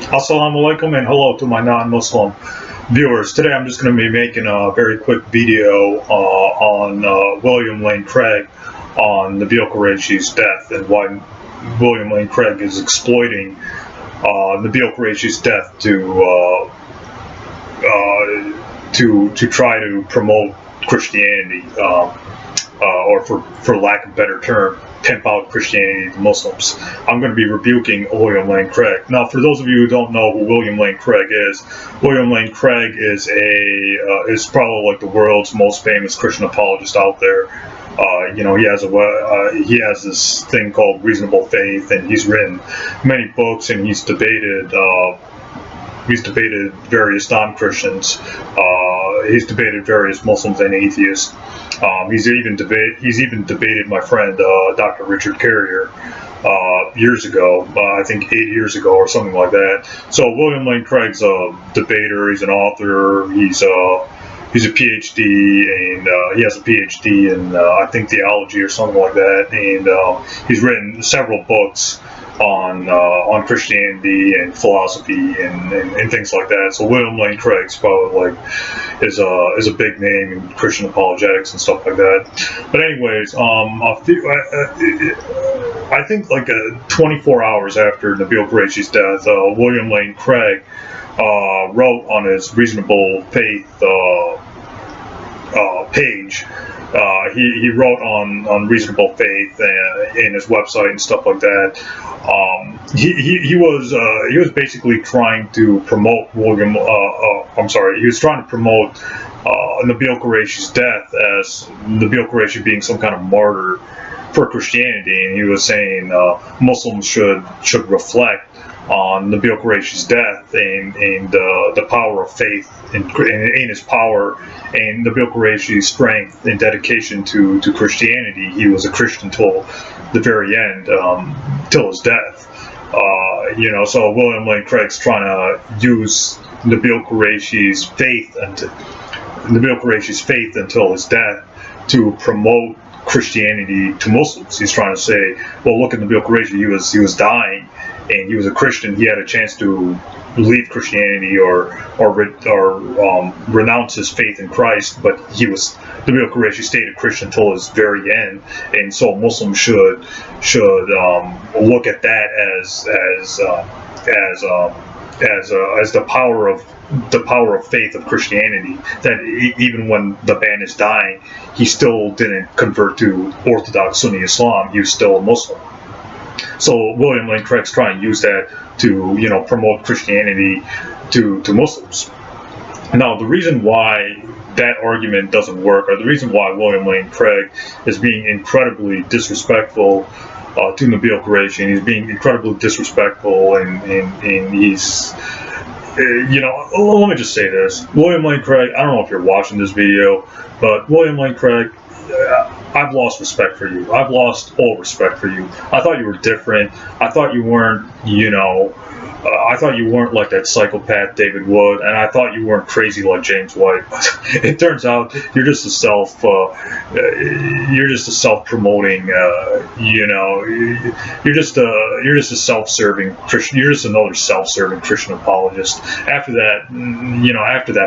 Assalamu alaikum and hello to my non-Muslim viewers. Today I'm just going to be making a very quick video on William Lane Craig on Nabeel Qureshis' death and why William Lane Craig is exploiting Nabeel Qureshis' death to try to promote Christianity, or for lack of a better term, pimp out Christianity to Muslims. I'm going to be rebuking William Lane Craig. Now, for those of you who don't know who William Lane Craig is, William Lane Craig is is probably like the world's most famous Christian apologist out there. He has this thing called Reasonable Faith, and he's written many books, and he's debated various non-Christians. He's debated various Muslims and atheists. He's even debated my friend Dr. Richard Carrier years ago, I think 8 years ago or something like that. So William Lane Craig's a debater. He's an author. He's a PhD, and he has a PhD in I think theology or something like that. And he's written several books on Christianity and philosophy and things like that. So William Lane Craig's probably is a big name in Christian apologetics and stuff like that. But anyways, I think 24 hours after Nabeel Qureshis' death, William Lane Craig wrote on his Reasonable Faith page. He wrote on Reasonable Faith in his website and stuff like that. He was basically trying to promote he was trying to promote Nabeel Qureshis' death as Nabeel Qureshi being some kind of martyr for Christianity, and he was saying Muslims should reflect on Nabeel Qureshis' death and the power of faith and his power and Nabeel Qureshis' strength and dedication to Christianity. He was a Christian till the very end, till his death. So William Lane Craig's trying to use Nabeel Qureshis' faith until his death to promote Christianity to Muslims. He's trying to say, well, look at Nabeel Qureshi. He was dying, and he was a Christian. He had a chance to leave Christianity or renounce his faith in Christ, but Nabeel Qureshi stayed a Christian till his very end, and so Muslims should look at that as the power of faith of Christianity. That even when the man is dying, he still didn't convert to Orthodox Sunni Islam. He was still a Muslim. So William Lane Craig's trying to use that to promote Christianity to Muslims. Now, the reason why that argument doesn't work, or the reason why William Lane Craig is being incredibly disrespectful to Nabeel Qureshi, and he's being incredibly disrespectful, and he's let me just say this. William Lane Craig, I don't know if you're watching this video, but William Lane Craig, I've lost respect for you. I've lost all respect for you. I thought you were different. I thought you weren't, I thought you weren't like that psychopath David Wood, and I thought you weren't crazy like James White. But it turns out you're just a self-promoting, you're just a self-serving Christian. You're just another self-serving Christian apologist. After that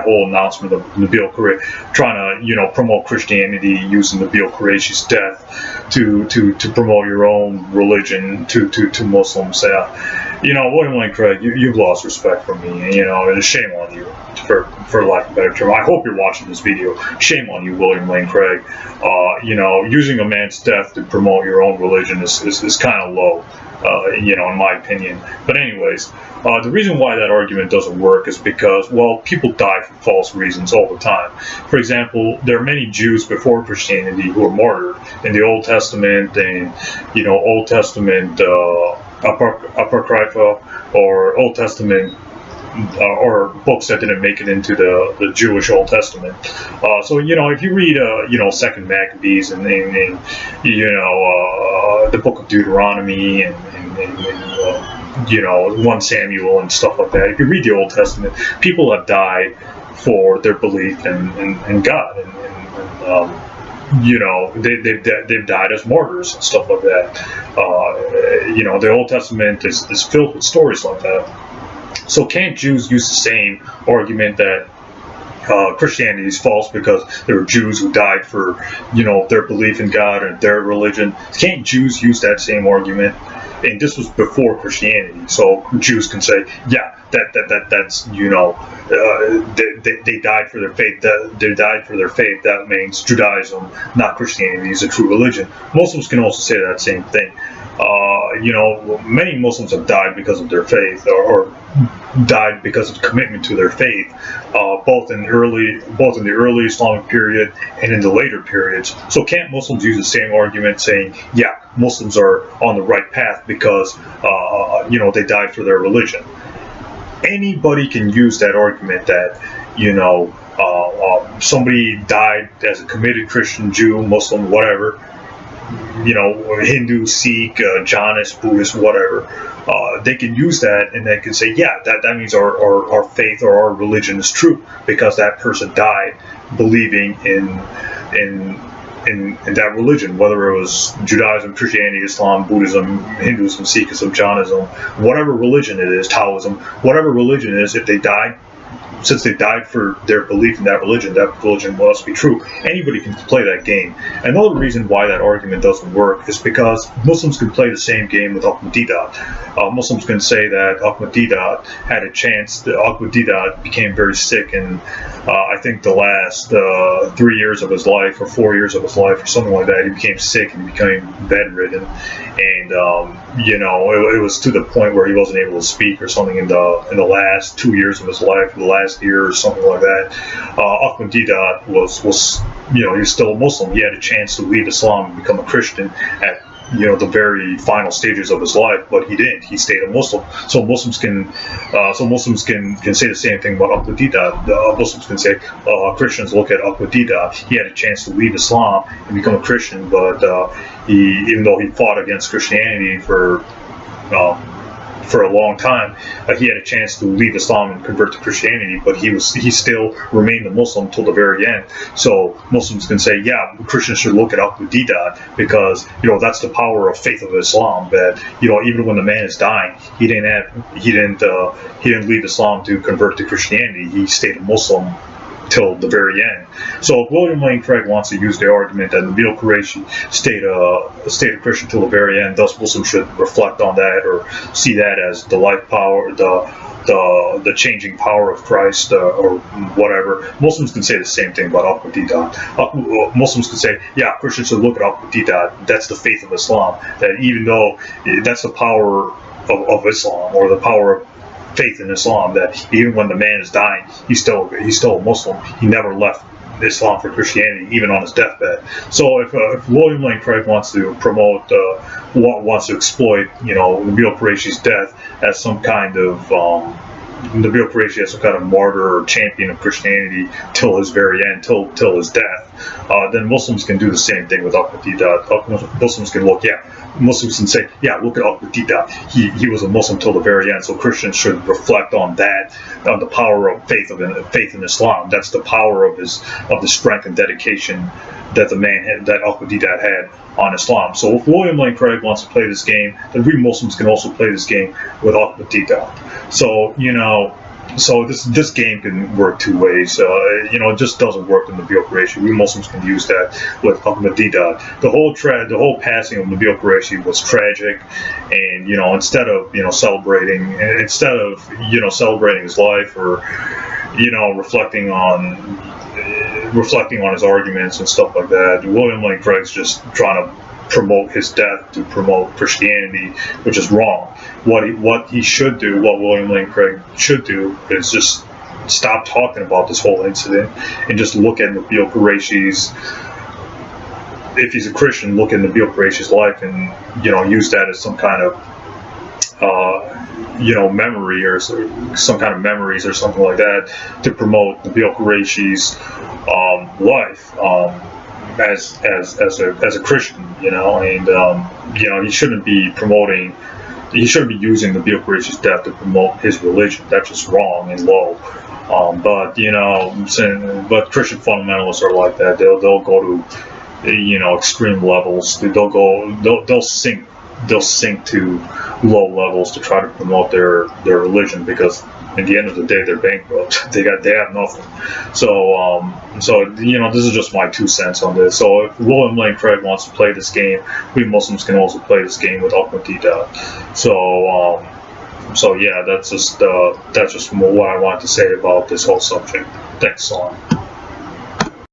whole announcement of Nabeel Qureshi trying to, promote Christianity using Nabeel Qureshis' death to promote your own religion to Muslims. William Lane Craig, you've lost respect for me, and it's shame on you, for lack of a better term. I hope you're watching this video. Shame on you, William Lane Craig. Using a man's death to promote your own religion is kind of low, in my opinion. But anyways, the reason why that argument doesn't work is because, well, people die for false reasons all the time. For example, there are many Jews before Christianity who were martyred in the Old Testament, and Old Testament Apocrypha, or Old Testament or books that didn't make it into the Jewish Old Testament. So if you read Second Maccabees and the Book of Deuteronomy and 1 Samuel and stuff like that, if you read the Old Testament, people have died for their belief in God, and they've died as martyrs and stuff like that. The Old Testament is filled with stories like that. So can't Jews use the same argument that Christianity is false because there were Jews who died for, their belief in God and their religion? Can't Jews use that same argument? And this was before Christianity, so Jews can say, yeah, that's they died for their faith. They died for their faith. That means Judaism, not Christianity, is a true religion. Muslims can also say that same thing. Many Muslims have died because of their faith, or died because of commitment to their faith, both in the early Islamic period and in the later periods. So can't Muslims use the same argument, saying, yeah, Muslims are on the right path because they died for their religion? Anybody can use that argument that somebody died as a committed Christian, Jew, Muslim, whatever, Hindu, Sikh, Jainist, Buddhist, whatever. They can use that, and they can say, yeah, that means our faith or our religion is true because that person died believing in that religion, whether it was Judaism, Christianity, Islam, Buddhism, Hinduism, Sikhism, Jainism, whatever religion it is, Taoism, whatever religion it is. If they died, since they died for their belief in that religion must be true. Anybody can play that game. Another reason why that argument doesn't work is because Muslims can play the same game with Ahmed Deedat. Muslims can say that Ahmed Deedat had a chance. Ahmed Deedat became very sick in, I think, the last 3 years of his life or 4 years of his life or something like that. He became sick and became bedridden, and it was to the point where he wasn't able to speak or something in the last 2 years of his life, the last year or something like that. Ahmed Deedat was he was still a Muslim. He had a chance to leave Islam and become a Christian at the very final stages of his life, but he didn't. He stayed a Muslim. So Muslims can say the same thing about Ahmed Deedat. Muslims can say Christians look at Ahmed Deedat. He had a chance to leave Islam and become a Christian, but even though he fought against Christianity for a long time, he had a chance to leave Islam and convert to Christianity, but he still remained a Muslim till the very end. So Muslims can say, yeah, Christians should look at Ahmed Deedat because that's the power of faith of Islam. That even when the man is dying, he didn't leave Islam to convert to Christianity. He stayed a Muslim till the very end. So if William Lane Craig wants to use the argument that Nabeel Qureshi stayed a Christian till the very end, thus Muslims should reflect on that or see that as the life power, the changing power of Christ, or whatever. Muslims can say the same thing about Ahmed Deedat. Muslims can say, yeah, Christians should look at Ahmed Deedat. That's the faith of Islam. That even though that's the power of Islam, or the power of faith in Islam, that even when the man is dying, he's still a Muslim. He never left Islam for Christianity, even on his deathbed. So if William Lane Craig wants to promote, wants to exploit, Nabeel Qureshi's death as some kind of Nabeel Qureshi as some kind of martyr or champion of Christianity till his very end, till his death, then Muslims can do the same thing with Ahmed Deedat. Muslims can Muslims can say, yeah, look at Ahmed Deedat. He was a Muslim till the very end. So Christians should reflect on that, on the power of faith in Islam. That's the power of the strength and dedication that that Ahmed Deedat had on Islam. So if William Lane Craig wants to play this game, then we Muslims can also play this game with Ahmed Deedat. So so this game can work two ways. It just doesn't work in Nabeel Qureshi. We Muslims can use that with Ahmed Deedat. The whole passing of Nabeel Qureshi was tragic, and instead of celebrating his life, or reflecting on his arguments and stuff like that, William Lane Craig's just trying to promote his death to promote Christianity, which is wrong. What he should do, what William Lane Craig should do, is just stop talking about this whole incident and just look at Nabeel Qureshi's. If he's a Christian, look at Nabeel Qureshi's life and use that as some kind of memory, or some kind of memories or something like that, to promote Nabeel Qureshi's life as a Christian, and he shouldn't be promoting. He shouldn't be using Nabeel Qureshi's death to promote his religion. That's just wrong and low. But Christian fundamentalists are like that. They'll go to extreme levels. They'll sink they'll sink to low levels to try to promote their religion, because at the end of the day they're bankrupt. They have nothing. So this is just my 2 cents on this. So if William Lane Craig wants to play this game, we Muslims can also play this game with Ahmed Deedat. So yeah, that's just what I wanted to say about this whole subject. Thanks, Son.